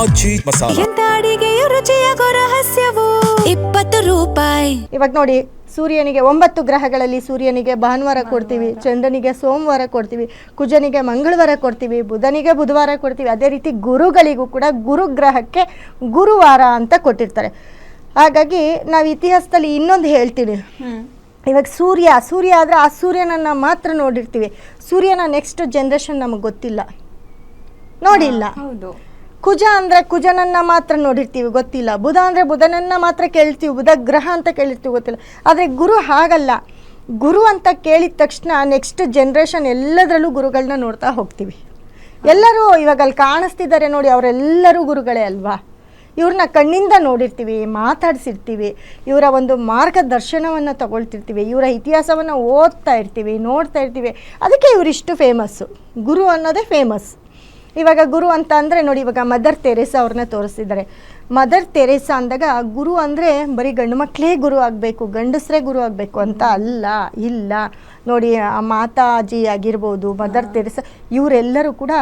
ಆಚಿ ಮಸಾಲ. ಎಂತ ಅಡಿಗೆಯ ರುಚಿಯಾಗೋ ರಹಸ್ಯವು 20 ರೂಪಾಯಿ. ಇವಾಗ ನೋಡಿ, ಸೂರ್ಯನಿಗೆ 9 ಗ್ರಹಗಳಲ್ಲಿ ಸೂರ್ಯನಿಗೆ ಭಾನುವಾರ ಕೊಡ್ತೀವಿ, ಚಂದ್ರನಿಗೆ ಸೋಮವಾರ ಕೊಡ್ತೀವಿ, ಕುಜನಿಗೆ ಮಂಗಳವಾರ ಕೊಡ್ತೀವಿ, ಬುಧನಿಗೆ ಬುಧವಾರ ಕೊಡ್ತೀವಿ. ಅದೇ ರೀತಿ ಗುರುಗಳಿಗೂ ಕೂಡ ಗುರುಗ್ರಹಕ್ಕೆ ಗುರುವಾರ ಅಂತ ಕೊಟ್ಟಿರ್ತಾರೆ. ಹಾಗಾಗಿ ನಾವು ಇತಿಹಾಸದಲ್ಲಿ ಇನ್ನೊಂದು ಹೇಳ್ತೀನಿ. ಇವಾಗ ಸೂರ್ಯ ಆದರೆ ಆ ಸೂರ್ಯನನ್ನು ಮಾತ್ರ ನೋಡಿರ್ತೀವಿ. ಸೂರ್ಯನ ನೆಕ್ಸ್ಟ್ ಜನ್ರೇಷನ್ ನಮಗೆ ಗೊತ್ತಿಲ್ಲ, ನೋಡಿಲ್ಲ. ಕುಜ ಅಂದರೆ ಕುಜನನ್ನು ಮಾತ್ರ ನೋಡಿರ್ತೀವಿ, ಗೊತ್ತಿಲ್ಲ. ಬುಧ ಅಂದರೆ ಬುಧನನ್ನು ಮಾತ್ರ ಕೇಳ್ತೀವಿ, ಬುಧ ಗ್ರಹ ಅಂತ ಕೇಳಿರ್ತೀವಿ, ಗೊತ್ತಿಲ್ಲ. ಆದರೆ ಗುರು ಹಾಗಲ್ಲ. ಗುರು ಅಂತ ಕೇಳಿದ ತಕ್ಷಣ ನೆಕ್ಸ್ಟ್ ಜನ್ರೇಷನ್ ಎಲ್ಲದರಲ್ಲೂ ಗುರುಗಳನ್ನ ನೋಡ್ತಾ ಹೋಗ್ತೀವಿ. ಎಲ್ಲರೂ ಇವಾಗ ಅಲ್ಲಿ ಕಾಣಿಸ್ತಿದ್ದಾರೆ ನೋಡಿ, ಅವರೆಲ್ಲರೂ ಗುರುಗಳೇ ಅಲ್ವಾ. ಇವ್ರನ್ನ ಕಣ್ಣಿಂದ ನೋಡಿರ್ತೀವಿ, ಮಾತಾಡಿಸಿರ್ತೀವಿ, ಇವರ ಒಂದು ಮಾರ್ಗದರ್ಶನವನ್ನು ತಗೊಳ್ತಿರ್ತೀವಿ, ಇವರ ಇತಿಹಾಸವನ್ನು ಓದ್ತಾ ಇರ್ತೀವಿ, ನೋಡ್ತಾ ಇರ್ತೀವಿ. ಅದಕ್ಕೆ ಇವರಿಷ್ಟು ಫೇಮಸ್ಸು. ಗುರು ಅನ್ನೋದೇ ಫೇಮಸ್. ಇವಾಗ ಗುರು ಅಂತ ಅಂದರೆ ನೋಡಿ, ಇವಾಗ ಮದರ್ ತೆರೇಸಾ ಅವ್ರನ್ನ ತೋರಿಸ್ತಿದ್ದಾರೆ. ಮದರ್ ತೆರೇಸಾ ಅಂದಾಗ ಗುರು ಅಂದರೆ ಬರೀ ಗಂಡು ಮಕ್ಕಳೇ ಗುರು ಆಗಬೇಕು, ಗಂಡಸರೇ ಗುರು ಆಗಬೇಕು ಅಂತ ಅಲ್ಲ. ಇಲ್ಲ ನೋಡಿ, ಆ ಮಾತಾಜಿ ಆಗಿರ್ಬೋದು, ಮದರ್ ತೆರೇಸಾ, ಇವರೆಲ್ಲರೂ ಕೂಡ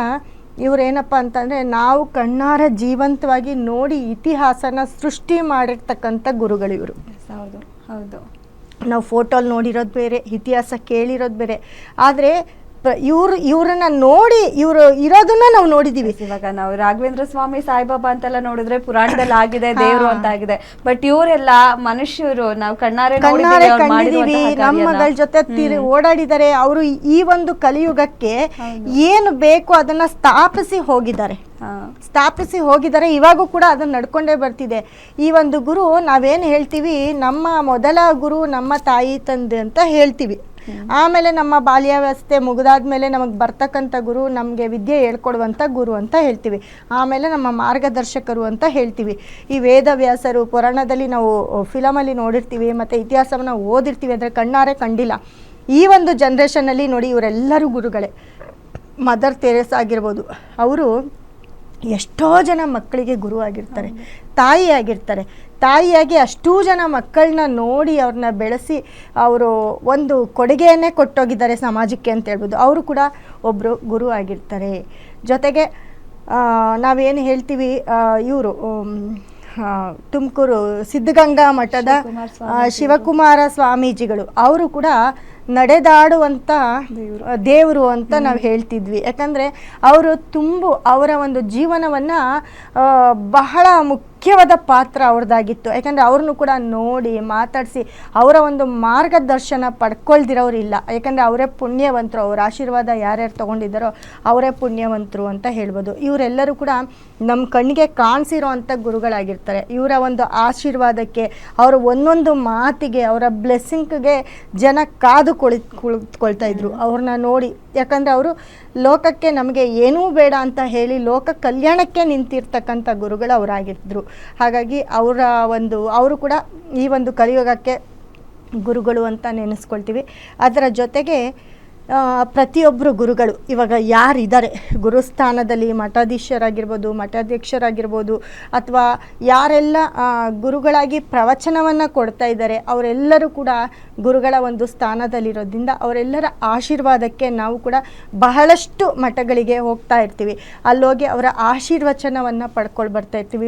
ಇವರೇನಪ್ಪ ಅಂತಂದರೆ ನಾವು ಕಣ್ಣಾರ ಜೀವಂತವಾಗಿ ನೋಡಿ ಇತಿಹಾಸನ ಸೃಷ್ಟಿ ಮಾಡಿರ್ತಕ್ಕಂಥ ಗುರುಗಳು ಇವರು. ಹೌದು ಹೌದು. ನಾವು ಫೋಟೋಲ್ಲಿ ನೋಡಿರೋದು ಬೇರೆ, ಇತಿಹಾಸ ಕೇಳಿರೋದು ಬೇರೆ. ಆದರೆ ಇವ್ರನ್ನ ನೋಡಿ ಇವರು ಇರೋದನ್ನ ನಾವು ನೋಡಿದೀವಿ. ಇವಾಗ ನಾವು ರಾಘವೇಂದ್ರ ಸ್ವಾಮಿ ಸಾಯಿಬಾಬಾ ಅಂತೆಲ್ಲ ನೋಡಿದ್ರೆ ಪುರಾಣದಲ್ಲಿ ಆಗಿದೆ, ದೇವರು ಅಂತ ಆಗಿದೆ. ಬಟ್ ಇವರೆಲ್ಲ ಮನುಷ್ಯರು, ನಾವು ಕಣ್ಣಾರೆ ಕಂಡಿದೀವಿ, ನಮ್ಮಗಳ ಜೊತೆ ಓಡಾಡಿದ್ದಾರೆ. ಅವರು ಈ ಒಂದು ಕಲಿಯುಗಕ್ಕೆ ಏನು ಬೇಕು ಅದನ್ನ ಸ್ಥಾಪಿಸಿ ಹೋಗಿದ್ದಾರೆ. ಇವಾಗೂ ಕೂಡ ಅದನ್ನ ನಡ್ಕೊಂಡೇ ಬರ್ತಿದೆ. ಈ ಒಂದು ಗುರು, ನಾವೇನು ಹೇಳ್ತೀವಿ, ನಮ್ಮ ಮೊದಲ ಗುರು ನಮ್ಮ ತಾಯಿ ತಂದೆ ಅಂತ ಹೇಳ್ತೀವಿ. ಆಮೇಲೆ ನಮ್ಮ ಬಾಲ್ಯಾವಸ್ಥೆ ಮುಗಿದಾದ್ಮೇಲೆ ನಮಗೆ ಬರ್ತಕ್ಕಂಥ ಗುರು ನಮಗೆ ವಿದ್ಯೆ ಹೇಳ್ಕೊಡುವಂಥ ಗುರು ಅಂತ ಹೇಳ್ತೀವಿ. ಆಮೇಲೆ ನಮ್ಮ ಮಾರ್ಗದರ್ಶಕರು ಅಂತ ಹೇಳ್ತೀವಿ. ಈ ವೇದವ್ಯಾಸರು ಪುರಾಣದಲ್ಲಿ ನಾವು ಫಿಲಮಲ್ಲಿ ನೋಡಿರ್ತೀವಿ, ಮತ್ತು ಇತಿಹಾಸವನ್ನು ಓದಿರ್ತೀವಿ, ಅಂದರೆ ಕಣ್ಣಾರೆ ಕಂಡಿಲ್ಲ. ಈ ಒಂದು ಜನ್ರೇಷನಲ್ಲಿ ನೋಡಿ, ಇವರೆಲ್ಲರೂ ಗುರುಗಳೇ. ಮದರ್ ತೆರೇಸಾ ಆಗಿರ್ಬೋದು, ಅವರು ಎಷ್ಟೋ ಜನ ಮಕ್ಕಳಿಗೆ ಗುರು ಆಗಿರ್ತಾರೆ, ತಾಯಿ ಆಗಿರ್ತಾರೆ. ತಾಯಿಯಾಗಿ ಅಷ್ಟೂ ಜನ ಮಕ್ಕಳನ್ನ ನೋಡಿ ಅವ್ರನ್ನ ಬೆಳೆಸಿ ಅವರು ಒಂದು ಕೊಡುಗೆಯನ್ನೇ ಕೊಟ್ಟೋಗಿದ್ದಾರೆ ಸಮಾಜಕ್ಕೆ ಅಂತ ಹೇಳ್ಬೋದು. ಅವರು ಕೂಡ ಒಬ್ಬರು ಗುರು ಆಗಿರ್ತಾರೆ. ಜೊತೆಗೆ ನಾವೇನು ಹೇಳ್ತೀವಿ, ಇವರು ತುಮಕೂರು ಸಿದ್ಧಗಂಗಾ ಮಠದ ಶಿವಕುಮಾರ ಸ್ವಾಮೀಜಿಗಳು, ಅವರು ಕೂಡ ನಡೆದಾಡುವಂಥ ದೇವರು ಅಂತ ನಾವು ಹೇಳ್ತಿದ್ವಿ. ಯಾಕಂದರೆ ಅವರು ಅವರ ಒಂದು ಜೀವನವನ್ನು ಬಹಳ ಮುಖ್ಯವಾದ ಪಾತ್ರ ಅವ್ರದ್ದಾಗಿತ್ತು. ಯಾಕಂದರೆ ಅವ್ರನ್ನೂ ಕೂಡ ನೋಡಿ ಮಾತಾಡಿಸಿ ಅವರ ಒಂದು ಮಾರ್ಗದರ್ಶನ ಪಡ್ಕೊಳ್ದಿರೋರು ಇಲ್ಲ. ಯಾಕಂದರೆ ಅವರೇ ಪುಣ್ಯವಂತರು, ಅವರ ಆಶೀರ್ವಾದ ಯಾರ್ಯಾರು ತೊಗೊಂಡಿದ್ದಾರೋ ಅವರೇ ಪುಣ್ಯವಂತರು ಅಂತ ಹೇಳ್ಬೋದು. ಇವರೆಲ್ಲರೂ ಕೂಡ ನಮ್ಮ ಕಣ್ಣಿಗೆ ಕಾಣಿಸಿರೋ ಅಂಥ ಗುರುಗಳಾಗಿರ್ತಾರೆ. ಇವರ ಒಂದು ಆಶೀರ್ವಾದಕ್ಕೆ, ಅವರ ಒಂದೊಂದು ಮಾತಿಗೆ, ಅವರ ಬ್ಲೆಸ್ಸಿಂಗ್ಗೆ ಜನ ಕಾದು ಕುಳಿತುಕೊಳ್ತಾ ಇದ್ರು ಅವ್ರನ್ನ ನೋಡಿ. ಯಾಕಂದರೆ ಅವರು ಲೋಕಕ್ಕೆ ನಮಗೆ ಏನೂ ಬೇಡ ಅಂತ ಹೇಳಿ ಲೋಕ ಕಲ್ಯಾಣಕ್ಕೆ ನಿಂತಿರ್ತಕ್ಕಂಥ ಗುರುಗಳು ಅವರಾಗಿದ್ದರು. ಹಾಗಾಗಿ ಅವರು ಕೂಡ ಈ ಒಂದು ಕಲಿಯುಗಕ್ಕೆ ಗುರುಗಳು ಅಂತ ನೆನೆಸ್ಕೊಳ್ತೀವಿ. ಅದರ ಜೊತೆಗೆ ಪ್ರತಿಯೊಬ್ಬರು ಗುರುಗಳು ಇವಾಗ ಯಾರಿದ್ದಾರೆ ಗುರುಸ್ಥಾನದಲ್ಲಿ, ಮಠಾಧ್ಯಕ್ಷರಾಗಿರ್ಬೋದು, ಅಥವಾ ಯಾರೆಲ್ಲ ಗುರುಗಳಾಗಿ ಪ್ರವಚನವನ್ನು ಕೊಡ್ತಾ ಇದ್ದಾರೆ, ಅವರೆಲ್ಲರೂ ಕೂಡ ಗುರುಗಳ ಒಂದು ಸ್ಥಾನದಲ್ಲಿರೋದ್ರಿಂದ ಅವರೆಲ್ಲರ ಆಶೀರ್ವಾದಕ್ಕೆ ನಾವು ಕೂಡ ಬಹಳಷ್ಟು ಮಠಗಳಿಗೆ ಹೋಗ್ತಾ ಇರ್ತೀವಿ. ಅಲ್ಲೋಗಿ ಅವರ ಆಶೀರ್ವಚನವನ್ನು ಪಡ್ಕೊಂಡು ಬರ್ತಾ ಇರ್ತೀವಿ.